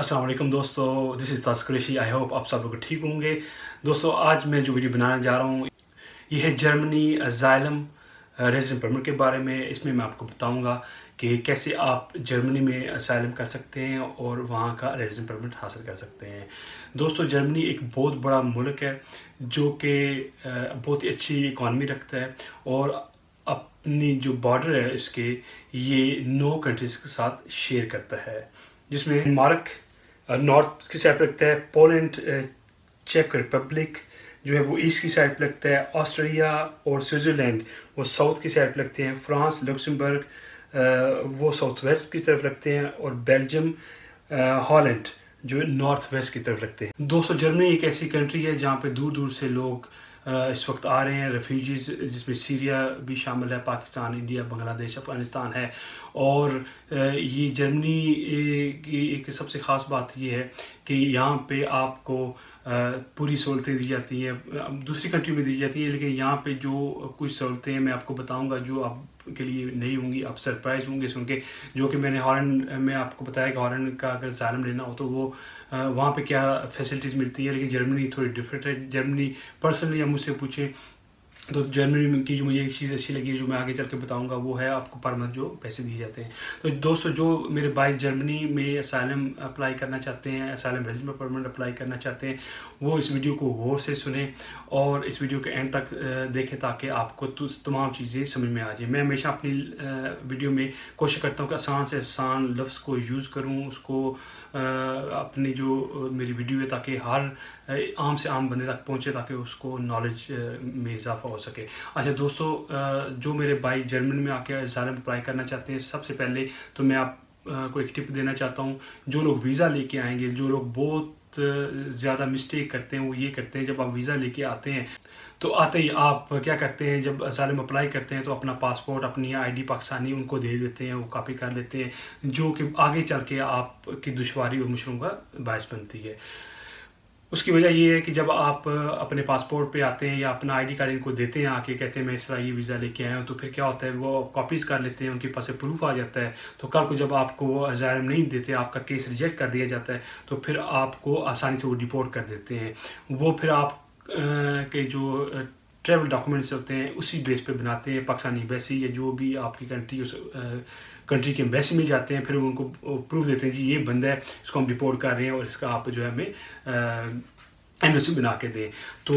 अस्सलाम वालेकुम दोस्तों, this is Tas Qureshi. I hope आप सब लोग ठीक होंगे। दोस्तों, आज मैं जो वीडियो बनाने जा रहा हूँ ये है जर्मनी असाइलम रेजिडेंट परमिट के बारे में। इसमें मैं आपको बताऊंगा कि कैसे आप जर्मनी में असाइलम कर सकते हैं और वहाँ का रेजिडेंट परमिट हासिल कर सकते हैं। दोस्तों, जर्मनी एक बहुत बड़ा मुल्क है जो कि बहुत ही अच्छी इकॉनमी रखता है और अपनी जो बॉर्डर है इसके ये 9 कंट्रीज़ के साथ शेयर करता है, जिसमें डेनमार्क नॉर्थ की साइड पर लगता है, पोलैंड चेक रिपब्लिक जो है वो ईस्ट की साइड पर लगता है, ऑस्ट्रेलिया और स्विट्ज़रलैंड वो साउथ की साइड पर लगते हैं, फ्रांस लक्समबर्ग वो साउथ वेस्ट की तरफ लगते हैं और बेल्जियम हॉलैंड जो नॉर्थ वेस्ट की तरफ लगते हैं। दोस्तों, जर्मनी एक ऐसी कंट्री है जहाँ पे दूर दूर से लोग इस वक्त आ रहे हैं, रेफ्यूजीज़, जिसमें सीरिया भी शामिल है, पाकिस्तान, इंडिया, बांग्लादेश, अफ़गानिस्तान है। और ये जर्मनी की एक सबसे ख़ास बात ये है कि यहाँ पे आपको पूरी सहूलतें दी जाती हैं, दूसरी कंट्री में दी जाती हैं, लेकिन यहाँ पे जो कुछ सहूलतें हैं मैं आपको बताऊंगा जो आपके लिए नहीं होंगी, आप सरप्राइज़ होंगे सुन के। जो कि मैंने हॉलैंड में आपको बताया कि हॉलैंड का अगर असाइलम लेना हो तो वो वहाँ पे क्या फैसिलिटीज़ मिलती है, लेकिन जर्मनी थोड़ी डिफरेंट है। जर्मनी पर्सनली आप मुझसे पूछें तो जर्मनी की जो मुझे एक चीज़ अच्छी लगी है, जो मैं आगे चल के बताऊंगा, वो है आपको पर मंथ जो पैसे दिए जाते हैं। तो दोस्तों, जो मेरे भाई जर्मनी में असाइलम अप्लाई करना चाहते हैं, असाइलम रेजिडेंट परमिट अप्लाई करना चाहते हैं, वो इस वीडियो को गौर से सुने और इस वीडियो के एंड तक देखें ताकि आपको तमाम चीज़ें समझ में आ जाए। मैं हमेशा अपनी वीडियो में कोशिश करता हूँ कि आसान से आसान लफ्ज़ को यूज़ करूँ, उसको अपनी जो मेरी वीडियो है ताकि हर आम से आम बंदे तक पहुँचे, ताकि उसको नॉलेज में इजाफा हो सके। अच्छा दोस्तों, जो मेरे भाई जर्मनी में आके असाइलम अप्लाई करना चाहते हैं, सबसे पहले तो मैं आपको एक टिप देना चाहता हूँ। जो लोग वीज़ा लेके आएंगे, जो लोग बहुत ज़्यादा मिस्टेक करते हैं वो ये करते हैं, जब आप वीज़ा लेके आते हैं तो आते ही आप क्या करते हैं, जब असाइलम अप्लाई करते हैं तो अपना पासपोर्ट, अपनी आईडी पाकिस्तानी उनको दे देते हैं, वो कॉपी कर लेते हैं, जो कि आगे चल के आपकी दुश्वारी और मुश्किलों का बायस बनती है। उसकी वजह ये है कि जब आप अपने पासपोर्ट पे आते हैं या अपना आईडी कार्ड इनको देते हैं, आके कहते हैं मैं इस तरह ये वीज़ा लेके आया हूँ, तो फिर क्या होता है वो कॉपीज़ कर लेते हैं, उनके पास प्रूफ आ जाता है। तो कल को जब आपको वो असाइलम नहीं देते, आपका केस रिजेक्ट कर दिया जाता है, तो फिर आपको आसानी से वो डिपोर्ट कर देते हैं। वो फिर आप के जो ट्रैवल डॉक्यूमेंट्स होते हैं उसी बेस पे बनाते हैं, पाकिस्तानी एम्बेसी या जो भी आपकी कंट्री उस कंट्री के एम्बेसी में जाते हैं, फिर उनको प्रूफ देते हैं जी ये बंदा है, इसको हम डिपोर्ट कर रहे हैं और इसका आप जो है हमें एनओसी बना के दें। तो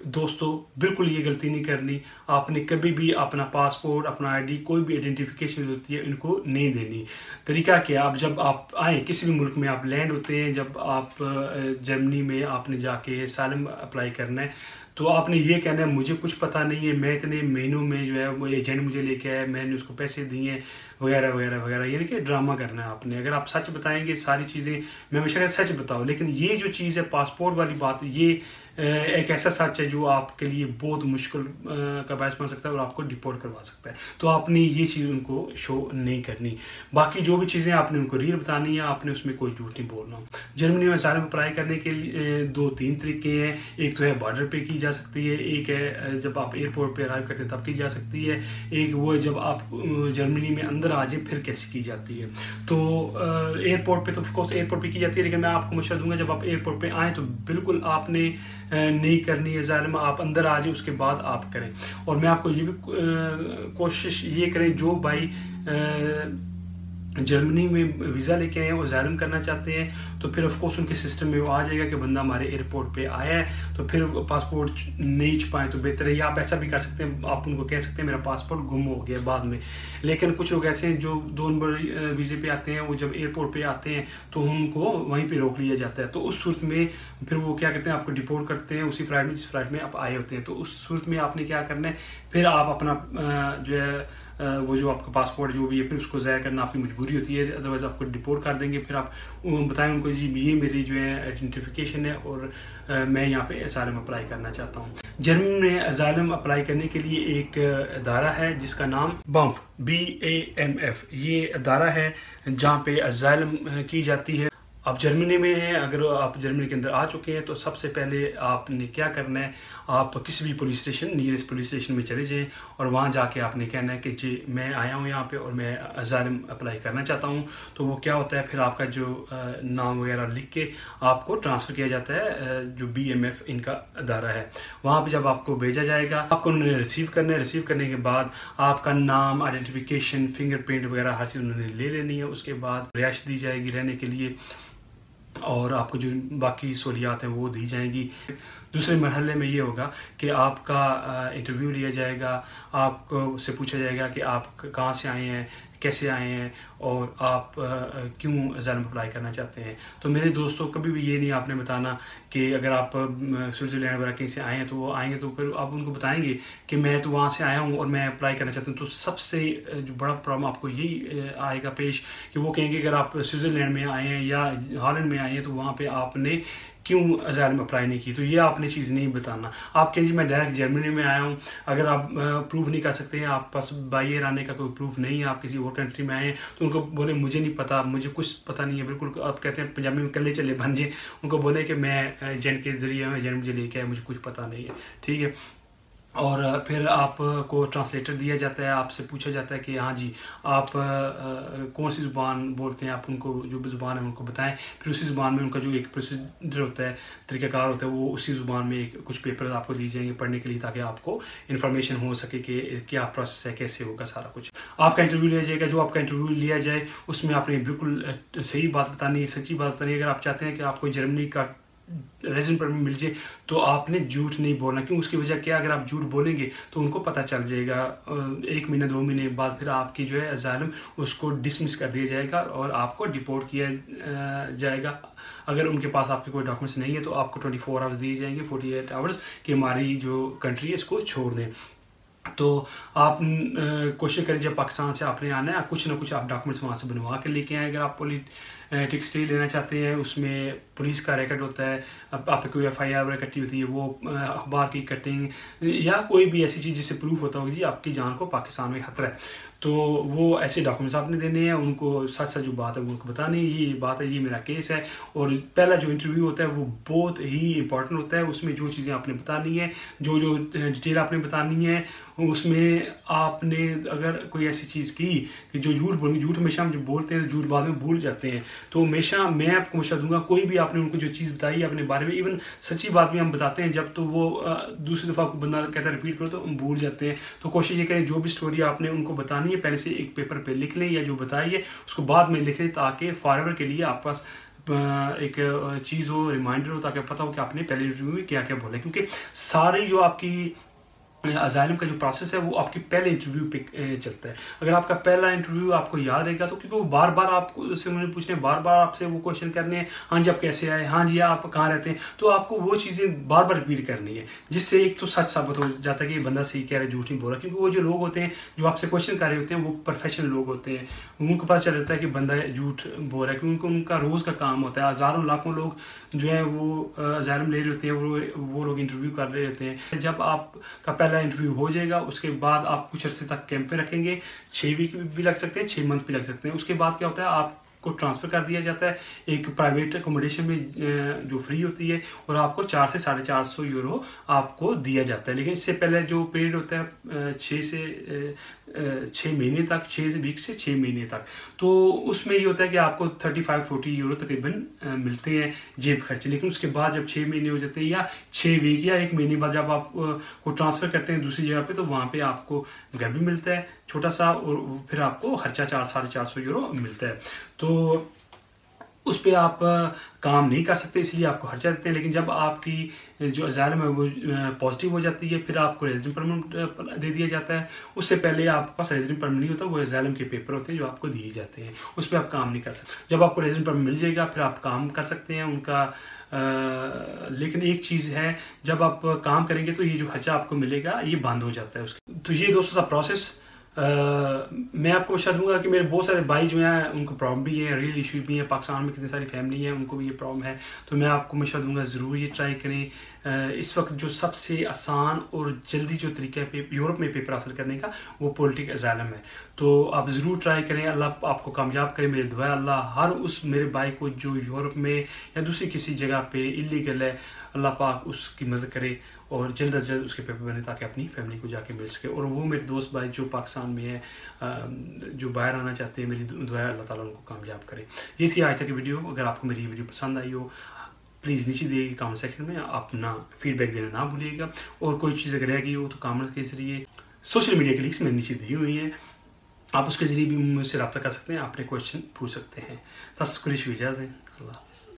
दोस्तों, बिल्कुल ये गलती नहीं करनी। आपने कभी भी अपना पासपोर्ट, अपना आईडी, कोई भी आइडेंटिफिकेशन होती है इनको नहीं देनी। तरीका क्या, आप जब आप आए किसी भी मुल्क में, आप लैंड होते हैं, जब आप जर्मनी में आपने जाके असाइलम अप्लाई करना है, तो आपने ये कहना है मुझे कुछ पता नहीं है, मैं इतने महीनों में जो है वो एजेंट मुझे लेके आया, मैंने उसको पैसे दिए वगैरह वगैरह वगैरह, यानी कि ड्रामा करना है आपने। अगर आप सच बताएंगे सारी चीज़ें, मैं हमेशा सच बताऊँ, लेकिन ये जो चीज़ है पासपोर्ट वाली बात, ये एक ऐसा सच है जो आपके लिए बहुत मुश्किल का बायस बन सकता है और आपको डिपोर्ट करवा सकता है। तो आपने ये चीज़ उनको शो नहीं करनी। बाकी जो भी चीज़ें आपने उनको रियल बतानी है, आपने उसमें कोई झूठ नहीं बोलना। जर्मनी में असाइलम अप्लाई करने के लिए 2-3 तरीके हैं। एक तो है बॉर्डर पे की जा सकती है, एक है जब आप एयरपोर्ट पे अराइव करते हैं तब की जा सकती है, एक वो है जब आप जर्मनी में अंदर आ जाए फिर कैसे की जाती है। तो एयरपोर्ट पे तो ऑफकोर्स एयरपोर्ट पे की जाती है, लेकिन मैं आपको मशवरा दूंगा जब आप एयरपोर्ट पे आएँ तो बिल्कुल आपने नहीं करनी है असाइलम, आप अंदर आ जाए उसके बाद आप करें। और मैं आपको ये भी कोशिश ये करें, जो भाई जर्मनी में वीज़ा लेके आए हैं और असाइलम करना चाहते हैं, तो फिर ऑफकोर्स उनके सिस्टम में वो आ जाएगा कि बंदा हमारे एयरपोर्ट पे आया है, तो फिर पासपोर्ट नहीं छुपाएं तो बेहतर है। या आप ऐसा भी कर सकते हैं, आप उनको कह सकते हैं मेरा पासपोर्ट गुम हो गया बाद में। लेकिन कुछ लोग ऐसे हैं जो 2 नंबर वीज़े पे आते हैं, वो जब एयरपोर्ट पे आते हैं तो उनको वहीं पर रोक लिया जाता है। तो उस सूरत में फिर वो क्या करते हैं, आपको डिपोर्ट करते हैं उसी फ्लाइट में जिस फ्लाइट में आप आए होते हैं। तो उस सूरत में आपने क्या करना है, फिर आप अपना जो है वो जो आपका पासपोर्ट जो भी है फिर उसको ज़ाया करना आपकी मजबूरी होती है, अदरवाइज़ आपको डिपोर्ट कर देंगे। फिर आप बताएं उनको जी ये मेरी जो है आइडेंटिफिकेशन है और मैं यहाँ पे असाइलम अप्लाई करना चाहता हूँ। जर्मनी में असाइलम अप्लाई करने के लिए एक अदारा है जिसका नाम BAMF, BAMF ये अदारा है जहाँ पे असाइलम की जाती है। आप जर्मनी में हैं, अगर आप जर्मनी के अंदर आ चुके हैं तो सबसे पहले आपने क्या करना है, आप किसी भी police station, nearest police station में चले जाएं और वहाँ जाके आपने कहना है कि जी मैं आया हूँ यहाँ पे और मैं असाइलम अप्लाई करना चाहता हूँ। तो वो क्या होता है, फिर आपका जो नाम वगैरह लिख के आपको ट्रांसफ़र किया जाता है जो BMF इनका अदारा है, वहाँ पर जब आपको भेजा जाएगा, आपको उन्होंने रिसीव करना है। रिसीव करने के बाद आपका नाम, आइडेंटिफिकेशन, फिंगरप्रिंट वगैरह हर चीज़ उन्होंने ले लेनी है। उसके बाद रिहाइश दी जाएगी रहने के लिए और आपको जो बाकी सहूलियात हैं वो दी जाएंगी। दूसरे मरहले में ये होगा कि आपका इंटरव्यू लिया जाएगा, आपको से पूछा जाएगा कि आप कहाँ से आए हैं, कैसे आए हैं और आप क्यों असाइलम अप्लाई करना चाहते हैं। तो मेरे दोस्तों, कभी भी ये नहीं आपने बताना कि अगर आप स्विट्ज़रलैंड वगैरह कहीं से आए हैं तो वो आएंगे तो फिर आप उनको बताएंगे कि मैं तो वहाँ से आया हूँ और मैं अप्लाई करना चाहता हूँ। तो सबसे जो बड़ा प्रॉब्लम आपको यही आएगा पेश कि वो कहेंगे अगर आप स्विट्ज़रलैंड में आए हैं या हॉलैंड में आए हैं तो वहाँ पे आपने क्यों असाइलम अप्लाई नहीं की। तो ये आपने चीज़ नहीं बताना। आप कहेंगे मैं डायरेक्ट जर्मनी में आया हूँ। अगर आप प्रूफ नहीं कर सकते हैं, आप पास बाई एयर आने का कोई प्रूफ नहीं है, आप किसी और कंट्री में आए हैं, तो उनको बोले मुझे नहीं पता, मुझे कुछ पता नहीं है बिल्कुल। आप कहते हैं पंजाबी में कल्ले चले बन जाए, उनको बोले कि मैं एजेंट के ज़रिए एजेंट मुझे लेके आया, मुझे कुछ पता नहीं है, ठीक है। और फिर आपको ट्रांसलेटर दिया जाता है, आपसे पूछा जाता है कि हाँ जी आप कौन सी ज़ुबान बोलते हैं, आप उनको जो ज़ुबान है उनको बताएं। फिर उसी ज़ुबान में उनका जो एक प्रोसीजर होता है, तरीक़ाकार होता है, वो उसी ज़ुबान में कुछ पेपर आपको दिए जाएंगे पढ़ने के लिए, ताकि आपको इन्फॉर्मेशन हो सके कि क्या प्रोसेस है, कैसे होगा सारा कुछ। आपका इंटरव्यू लिया जाएगा। जो आपका इंटरव्यू लिया जाए उसमें आपने बिल्कुल सही बात बतानी है, सच्ची बात बतानी है। अगर आप चाहते हैं कि आपको जर्मनी का रेजिडेंट परमिट मिल जाए तो आपने झूठ नहीं बोलना। क्यों? उसकी वजह क्या, अगर आप झूठ बोलेंगे तो उनको पता चल जाएगा। 1 महीने 2 महीने बाद फिर आपकी जो है असाइलम उसको डिसमिस कर दिया जाएगा और आपको डिपोर्ट किया जाएगा। अगर उनके पास आपके कोई डॉक्यूमेंट्स नहीं है तो आपको 24 आवर्स दिए जाएंगे, 48 आवर्स, कि हमारी जो कंट्री है इसको छोड़ दें। तो आप कोशिश करें जब पाकिस्तान से आपने आना है कुछ ना कुछ आप डॉक्यूमेंट्स वहाँ से बनवा के लेके आएँ। अगर आप टिक स्टे लेना चाहते हैं, उसमें पुलिस का रिकॉर्ड होता है, आप पे कोई FIR वगैरह कटी होती है, वो अखबार की कटिंग या कोई भी ऐसी चीज़ जिससे प्रूफ होता होगी जी आपकी जान को पाकिस्तान में खतरा है, तो वो ऐसे डॉक्यूमेंट्स आपने देने हैं। उनको सच सच जो बात है वो उनको बतानी है, ये बात है, ये मेरा केस है। और पहला जो इंटरव्यू होता है वो बहुत ही इंपॉर्टेंट होता है। उसमें जो चीज़ें आपने बतानी है, जो जो डिटेल आपने बतानी है, उसमें आपने अगर कोई ऐसी चीज़ की कि जो झूठ बोलेंगे, झूठ हमेशा हम जब बोलते हैं झूठ बाद में भूल जाते हैं, तो हमेशा मैं आपको मशवरा दूंगा, कोई भी आपने उनको जो चीज़ बताई अपने बारे में, इवन सच्ची बात भी हम बताते हैं जब, तो वो दूसरी दफ़ा बंदा कहता है रिपीट करो तो हम भूल जाते हैं। तो कोशिश ये करें जो भी स्टोरी आपने उनको बतानी है पहले से एक पेपर पे लिख लें, या जो बताई है उसको बाद में लिख लें, ताकि फॉरवर्ड के लिए आप पास एक चीज़ हो, रिमाइंडर हो, ताकि पता हो कि आपने पहले इंटरव्यू में क्या क्या बोला। क्योंकि सारी जो आपकी असाइलम का जो प्रोसेस है वो आपके पहले इंटरव्यू पे चलता है। अगर आपका पहला इंटरव्यू आपको याद रहेगा तो, क्योंकि वो बार बार आपको से उन्होंने पूछने, बार बार आपसे वो क्वेश्चन करने हैं, हाँ जी आप कैसे आए, हाँ जी आप कहाँ रहते हैं, तो आपको वो चीज़ें बार बार रिपीट करनी है, जिससे एक तो सच साबित हो जाता है कि बंदा सही कह रहा है, झूठ नहीं बोल रहा। क्योंकि वो जो लोग होते हैं जो आपसे क्वेश्चन कर रहे होते हैं वो प्रोफेशनल लोग होते हैं, उनको पता चल जाता है कि बंदा झूठ बोल रहा है, क्योंकि उनका रोज़ का काम होता है। हज़ारों लाखों लोग जो है वो असाइलम ले रहे होते हैं, वो लोग इंटरव्यू कर रहे होते हैं। जब आपका पहला इंटरव्यू हो जाएगा उसके बाद आप कुछ अर्से तक कैंप पे रखेंगे, 6 वीक भी लग सकते हैं, 6 मंथ भी लग सकते हैं। उसके बाद क्या होता है, आपको ट्रांसफ़र कर दिया जाता है एक प्राइवेट अकोमोडेशन में जो फ्री होती है, और आपको 400 से 450 यूरो आपको दिया जाता है। लेकिन इससे पहले जो पीरियड होता है 6 महीने तक, 6 वीक से 6 महीने तक, तो उसमें ये होता है कि आपको 35-40 यूरो तकरीबन मिलते हैं जेब खर्चे। लेकिन उसके बाद जब 6 महीने हो जाते हैं या 6 वीक या 1 महीने बाद जब आप को ट्रांसफ़र करते हैं दूसरी जगह पे, तो वहाँ पे आपको घर भी मिलता है छोटा सा, और फिर आपको खर्चा 400-450 यूरो मिलता है। तो उस पर आप काम नहीं कर सकते, इसलिए आपको खर्चा देते हैं। लेकिन जब आपकी जो असाइलम है वो पॉजिटिव हो जाती है, फिर आपको रेजिडेंट परमिट दे दिया जाता है। उससे पहले आपके पास रेजिडेंट परमिट नहीं होता, वो असाइलम के पेपर होते हैं जो आपको दिए जाते हैं, उस पर आप काम नहीं कर सकते। जब आपको रेजिडेंट परमिट मिल जाएगा फिर आप काम कर सकते हैं उनका। लेकिन एक चीज़ है, जब आप काम करेंगे तो ये जो खर्चा आपको मिलेगा ये बंद हो जाता है उसका। तो ये दोस्तों था प्रोसेस मैं आपको बता दूंगा कि मेरे बहुत सारे भाई जो हैं उनको प्रॉब्लम भी है, रियल इशू भी है, पाकिस्तान में कितनी सारी फैमिली है उनको भी ये प्रॉब्लम है। तो मैं आपको मशवरा दूंगा ज़रूर ये ट्राई करें। इस वक्त जो सबसे आसान और जल्दी जो तरीका है यूरोप में पेपर हासिल करने का, वो पॉलिटिकल असाइलम है। तो आप ज़रूर ट्राई करें, अल्लाह आपको कामयाब करे। मेरी दुआ अल्लाह हर उस मेरे भाई को जो यूरोप में या दूसरी किसी जगह पे इलीगल है, अल्लाह पाक उसकी मदद करे और जल्द अज जल्द उसके पेपर बने ताकि अपनी फैमिली को जाके मिल सके। और वो मेरे दोस्त भाई जो पाकिस्तान में है, जो बाहर आना चाहते हैं, मेरी दुआ है अल्लाह ताला उनको कामयाब करे। ये थी आज तक की वीडियो। अगर आपको मेरी वीडियो पसंद आई हो, प्लीज़ नीचे दिए कमेंट सेक्शन में अपना फीडबैक देना ना भूलिएगा। और कोई चीज़ अगर रह गई हो तो कमेंट के जरिए, सोशल मीडिया के लिंक्स मैंने नीचे दी हुई हैं, आप उसके ज़रिए भी मुझसे रब्ता कर सकते हैं, अपने क्वेश्चन पूछ सकते हैं। तस्कुरिश इजाज़त, अल्लाह हाफ़िज़।